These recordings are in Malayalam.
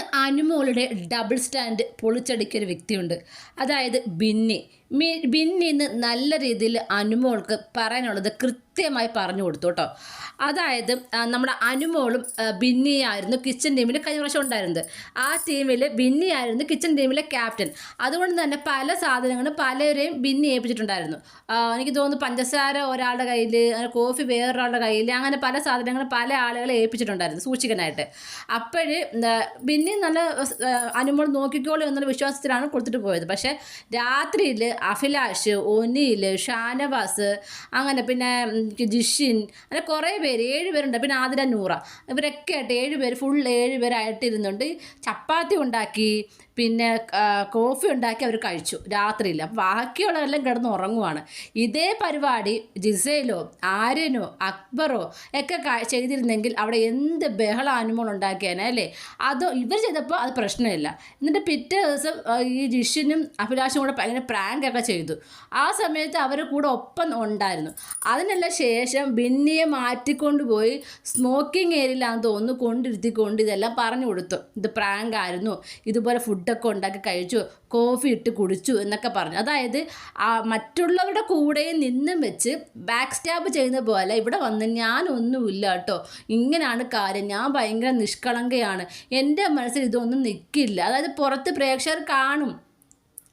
ഇന്ന് അനുമോളുടെ ഡബിൾ സ്റ്റാൻഡ് പൊളിച്ചടുക്കിയൊരു വ്യക്തിയുണ്ട്. അതായത് ബിന്നി ഇന്ന് നല്ല രീതിയിൽ അനുമോൾക്ക് പറയാനുള്ളത് കൃത്യമായി പറഞ്ഞു കൊടുത്തു കേട്ടോ. അതായത് നമ്മുടെ അനുമോളും ബിന്നിയായിരുന്നു കിച്ചൺ ടീമിൽ കഴിഞ്ഞ പ്രാവശ്യം ഉണ്ടായിരുന്നത്. ആ ടീമിൽ ബിന്നിയായിരുന്നു കിച്ചൺ ടീമിലെ ക്യാപ്റ്റൻ. അതുകൊണ്ട് തന്നെ പല സാധനങ്ങളും പലരെയും ബിന്നി ഏൽപ്പിച്ചിട്ടുണ്ടായിരുന്നു. എനിക്ക് തോന്നുന്നു പഞ്ചസാര ഒരാളുടെ കയ്യിൽ, കോഫി വേറൊരാളുടെ കയ്യിൽ, അങ്ങനെ പല സാധനങ്ങളും പല ആളുകളെ ഏൽപ്പിച്ചിട്ടുണ്ടായിരുന്നു സൂക്ഷിക്കാനായിട്ട്. അപ്പോഴ് ബിന്നി നല്ല അനുമോൾ നോക്കിക്കോളൂ എന്നുള്ള വിശ്വാസത്തിലാണ് കൊടുത്തിട്ട് പോയത്. പക്ഷേ രാത്രിയിൽ അഭിലാഷ്, ഒനിൽ, ഷാനവാസ്, അങ്ങനെ പിന്നെ ജിഷിൻ, അങ്ങനെ കുറേ പേര് 7 പേരുണ്ട്. പിന്നെ ആതിര, നൂറ, ഇവരൊക്കെ ആയിട്ട് 7 പേര്, ഫുൾ 7 പേരായിട്ടിരുന്നുണ്ട്. ചപ്പാത്തി ഉണ്ടാക്കി, പിന്നെ കോഫി ഉണ്ടാക്കി അവർ കഴിച്ചു രാത്രിയിൽ. അപ്പം ബാക്കിയുള്ളവരെല്ലാം കിടന്ന് ഉറങ്ങുവാണ്. ഇതേ പരിപാടി ജിസയിലോ ആര്യനോ അക്ബറോ ഒക്കെ ചെയ്തിരുന്നെങ്കിൽ അവിടെ എന്ത് ബഹളം അനുമോൾ ഉണ്ടാക്കിയേനെ അല്ലേ. അതോ ഇവർ ചെയ്തപ്പോൾ അത് പ്രശ്നമില്ല. എന്നിട്ട് പിറ്റേ ദിവസം ഈ ജിഷിനും അഭിലാഷും കൂടെ ഭയങ്കര പ്രാങ്കൊക്കെ ചെയ്തു. ആ സമയത്ത് അവർ കൂടെ ഒപ്പം ഉണ്ടായിരുന്നു. അതിനെല്ലാം ശേഷം ബിന്നിയെ മാറ്റിക്കൊണ്ടുപോയി സ്മോക്കിംഗ് ഏരിയയിലാണെന്ന് തോന്നുന്നു കൊണ്ടിരുത്തിക്കൊണ്ട് ഇതെല്ലാം പറഞ്ഞു കൊടുത്തു. ഇത് പ്രാങ്ക് ആയിരുന്നു, ഇതുപോലെ ഫുഡൊക്കെ ഉണ്ടാക്കി കഴിച്ചു, കോഫി ഇട്ട് കുടിച്ചു എന്നൊക്കെ പറഞ്ഞു. അതായത് മറ്റുള്ളവരുടെ കൂടെ നിന്നും വെച്ച് ബാക്ക് സ്റ്റാബ് ചെയ്യുന്ന പോലെ ഇവിടെ വന്ന് ഞാനൊന്നുമില്ല കേട്ടോ, ഇങ്ങനെയാണ് കാര്യം, ഞാൻ ഭയങ്കര നിഷ്കളങ്കയാണ്, എൻ്റെ മനസ്സിൽ ഇതൊന്നും നിൽക്കില്ല. അതായത് പുറത്ത് പ്രേക്ഷകർ കാണും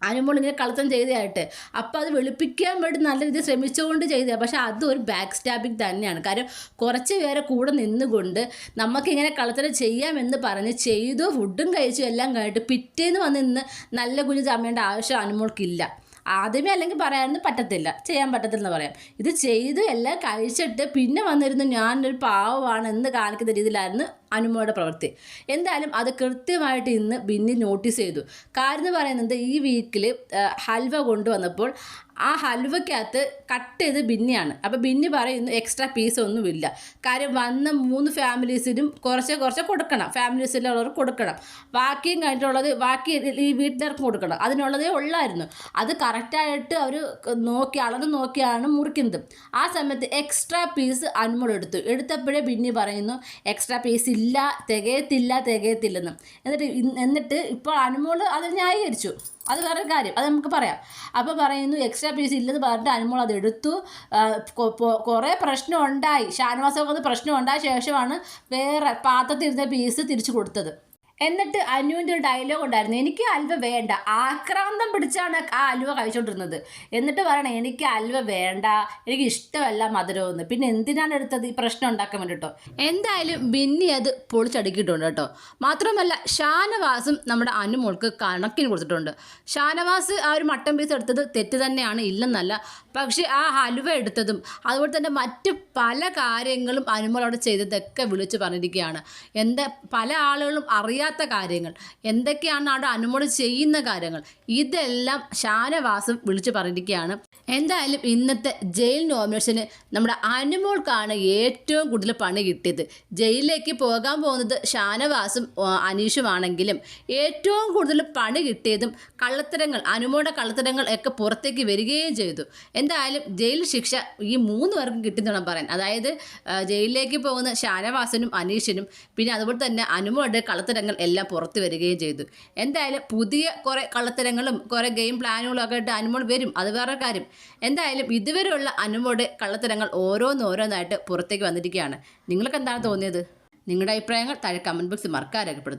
അനുമോൾ ഇങ്ങനെ കളത്തം ചെയ്തതായിട്ട്. അപ്പോൾ അത് വെളുപ്പിക്കാൻ വേണ്ടി നല്ല രീതിയിൽ ശ്രമിച്ചുകൊണ്ട് ചെയ്തതാണ്. പക്ഷേ അതൊരു ബാക്ക് സ്റ്റാബിങ് തന്നെയാണ്. കാര്യം കുറച്ച് പേരെ കൂടെ നിന്നുകൊണ്ട് നമുക്കിങ്ങനെ കളത്തരം ചെയ്യാമെന്ന് പറഞ്ഞ് ചെയ്തു, ഫുഡും കഴിച്ചു, എല്ലാം കഴിഞ്ഞിട്ട് പിറ്റേന്ന് വന്ന് നിന്ന് നല്ല കുഞ്ഞ് ചമ്മേണ്ട ആവശ്യം അനുമോൾക്കില്ല. ആദ്യമേ അല്ലെങ്കിൽ പറയാമെന്ന് പറ്റത്തില്ല, ചെയ്യാൻ പറ്റത്തില്ലെന്ന് പറയാം. ഇത് ചെയ്ത് എല്ലാം കഴിച്ചിട്ട് പിന്നെ വന്നിരുന്നു ഞാനൊരു പാവമാണ് എന്ന് കാണിക്കുന്ന രീതിയിലായിരുന്നു അനുമോളുടെ പ്രവൃത്തി. എന്തായാലും അത് കൃത്യമായിട്ട് ഇന്ന് ബിന്നി നോട്ടീസ് ചെയ്തു. കാര്യം എന്ന് പറയുന്നത് ഈ വീക്കിൽ ഹൽവ കൊണ്ടുവന്നപ്പോൾ ആ ഹൽവയ്ക്കകത്ത് കട്ട് ചെയ്ത് ബിന്നിയാണ്. അപ്പോൾ ബിന്നി പറയുന്നു എക്സ്ട്രാ പീസ് ഒന്നുമില്ല. കാര്യം വന്ന 3 ഫാമിലീസിനും കുറച്ച് കൊടുക്കണം, ഫാമിലീസിലുള്ളവർ കൊടുക്കണം, ബാക്കിയും കഴിഞ്ഞിട്ടുള്ളത് ബാക്കി ഈ വീട്ടുകാർക്കും കൊടുക്കണം. അതിനുള്ളതേ ഉള്ളായിരുന്നു. അത് കറക്റ്റായിട്ട് അവർ അളന്ന് നോക്കിയാണ് മുറിക്കുന്നത്. ആ സമയത്ത് എക്സ്ട്രാ പീസ് അനുമോൾ എടുത്തപ്പോഴേ ബിന്നി പറയുന്നു എക്സ്ട്രാ പീസ് ഇല്ല, തികയത്തില്ലെന്ന്. എന്നിട്ട് ഇപ്പോൾ അനുമോൾ അത് ന്യായീകരിച്ചു. അത് വേറെ കാര്യം, അത് നമുക്ക് പറയാം. അപ്പോൾ പറയുന്നു എക്സ്ട്രാ പീസ് ഇല്ലെന്ന് പറഞ്ഞിട്ട് അനുമോൾ അത് എടുത്തു. കുറേ പ്രശ്നം ഉണ്ടായി, ഷാനവാസൊക്കെ വന്ന് പ്രശ്നം ഉണ്ടായ ശേഷമാണ് വേറെ പാത്രത്തിരുന്ന പീസ് തിരിച്ചു കൊടുത്തത്. എന്നിട്ട് അനുവിൻ്റെ ഒരു ഡയലോഗ് ഉണ്ടായിരുന്നു, എനിക്ക് അൽവ വേണ്ട, ആക്രാന്തം പിടിച്ചാണ് ആ അലുവ കഴിച്ചുകൊണ്ടിരുന്നത്. എന്നിട്ട് പറയണേ എനിക്ക് അൽവ വേണ്ട, എനിക്ക് ഇഷ്ടമല്ല മധുരമെന്ന്. പിന്നെ എന്തിനാണ് എടുത്തത്, ഈ പ്രശ്നം ഉണ്ടാക്കാൻ വേണ്ടിട്ടോ. എന്തായാലും ബിന്നി അത് പൊളിച്ചടുക്കിയിട്ടുണ്ട് കേട്ടോ. മാത്രമല്ല ഷാനവാസും നമ്മുടെ അനുമോൾക്ക് കണക്കിന് കൊടുത്തിട്ടുണ്ട്. ഷാനവാസ് ആ ഒരു മട്ടൻ പീസ് എടുത്തത് തെറ്റ് തന്നെയാണ്, ഇല്ലെന്നല്ല. പക്ഷേ ആ ഹലുവ എടുത്തതും അതുപോലെ തന്നെ മറ്റ് പല കാര്യങ്ങളും അനുമോൾ അവിടെ ചെയ്തതൊക്കെ വിളിച്ച് പറഞ്ഞിരിക്കുകയാണ്. പല ആളുകളും അറിയാത്ത കാര്യങ്ങൾ എന്തൊക്കെയാണ് അവിടെ അനുമോൾ ചെയ്യുന്ന കാര്യങ്ങൾ, ഇതെല്ലാം ഷാനവാസും വിളിച്ചു പറഞ്ഞിരിക്കുകയാണ്. എന്തായാലും ഇന്നത്തെ ജയിൽ നോമിനേഷന് നമ്മുടെ അനുമോൾക്കാണ് ഏറ്റവും കൂടുതൽ പണി കിട്ടിയത്. ജയിലിലേക്ക് പോകാൻ പോകുന്നത് ഷാനവാസും അനീഷുമാണെങ്കിലും ഏറ്റവും കൂടുതൽ പണി കിട്ടിയതും കള്ളത്തരങ്ങൾ, അനുമോളുടെ കള്ളത്തരങ്ങൾ ഒക്കെ പുറത്തേക്ക് വരികയും ചെയ്തു. എന്തായാലും ജയിൽ ശിക്ഷ ഈ 3 പേർക്കും കിട്ടുന്നതാണ് പറയാൻ. അതായത് ജയിലിലേക്ക് പോകുന്ന ഷാനവാസനും അനീഷിനും പിന്നെ അതുപോലെ തന്നെ അനുമോളുടെ കള്ളത്തരങ്ങൾ എല്ലാം പുറത്ത് വരികയും ചെയ്തു. എന്തായാലും പുതിയ കുറേ കള്ളത്തരങ്ങളും കുറേ ഗെയിം പ്ലാനുകളും ഒക്കെ ആയിട്ട് അനുമോൾ വരും, അത് വേറെ കാര്യം. എന്തായാലും ഇതുവരെയുള്ള അനുമോളുടെ കള്ളത്തരങ്ങൾ ഓരോന്നായിട്ട് പുറത്തേക്ക് വന്നിരിക്കുകയാണ്. നിങ്ങൾക്ക് എന്താണ് തോന്നിയത്? നിങ്ങളുടെ അഭിപ്രായങ്ങൾ താഴെ കമൻറ്റ് ബോക്സിൽ മറക്കാതെ രേഖപ്പെടുത്തുക.